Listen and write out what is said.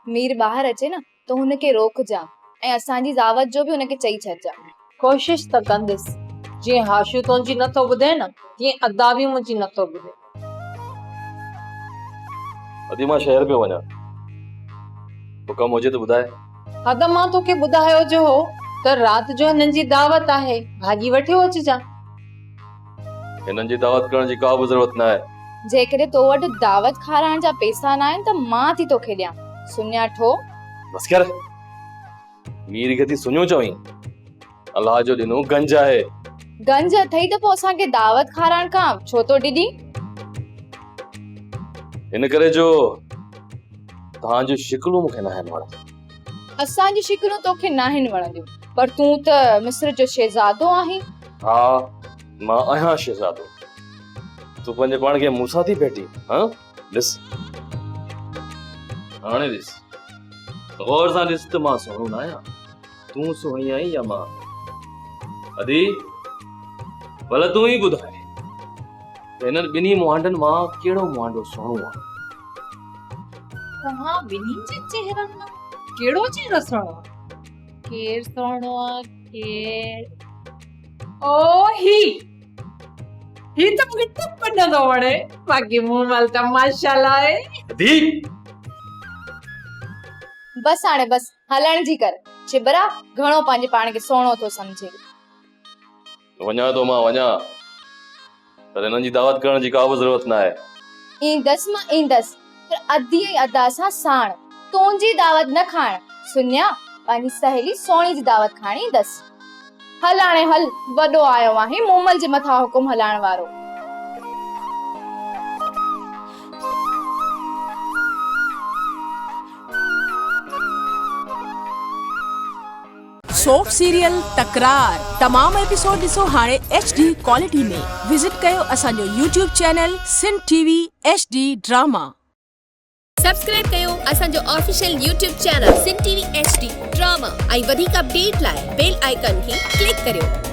मीर ॿाहिरि अचे न त हुनखे रोकजां ऐं असांजी दावत जो बि हुनखे चई छॾिजां। कोशिश त कंदसि, जीअं हाशू तुंहिंजी नथो ॿुधे न तीअं अदा बि मुंहिंजी नथो ॿुधे। अदी मां शहर पियो वञा, तो कम हुजे त ॿुधाए। हा त मां तोखे ॿुधायो जो हो त राति जो हिननि जी दावत आहे, भाॼी वठी अचिजां। हिननि जी दावत करण जी का बि ज़रूरत न आहे। जेकॾहिं तो वटि दावत खाराइण जा पैसा न आहिनि त मां थी तोखे ॾियां। सुञा ठो। बस कर, मीर खे थी सुञो चवई। अलाह जो ॾिनो गंज आहे। गंज अथई त पोइ असांखे दावत खाराइण खां छो तो ॾिनी? हिन करे जो तव्हांजूं शिकलूं मूंखे न आहिनि वणंदियूं। असांजी शिकलूं तोखे न आहिनि वणंदियूं, पर तूं त मिस्र जो शहज़ादो आहीं। हा, मां आहियां शहज़ादो। तूं पंहिंजे पाण खे मूंसां थी भेटी? हाँ, ॾिस हाणे ॾिस, गौर सां ॾिस त मां सुहिणो न आहियां। तूं सुहिणी आहीं या मां? अदी भला तूं ई ॿुधाए त हिननि ॿिन्ही मुहांडनि मां कहिड़ो मुहांडो सुहिणो आहे? तव्हां ॿिन्ही जे चेहरनि मां कहिड़ो चेहरो सुहिणो आहे? केर सुहिणो आहे? केर? ओ ही त मूंखे टप नथो वणे, बाक़ी मूं महिल त माशाल्लाह आहे। अदी बस हाणे बस हलण जी कर। चिबरा घणो पंहिंजे पाण खे सोणो थो सम्झे। वञा तो मां वञा, पर हिननि जी दावत करण जी का बि ज़रूरत न आहे। ईंदसि मां ईंदसि, पर अधी अदा सां साण। तुंहिंजी दावत न खाइण, सुञा पंहिंजी सहेली सोणी जी दावत खाइण ईंदसि। हल हाणे हल, वॾो आयो आहे मोमल जे मथां हुकुम हलाइण वारो। सोप सीरियल तकरार तमाम एपिसोड ॾिसो हाणे HD क्वालिटी में। विजिट कयो असांजो YouTube channel Sindh TV HD drama. Subscribe कयो असांजो official YouTube channel Sindh TV HD drama ऐं वधीक अपडेट लाइ बेल आइकन खे क्लिक करियो।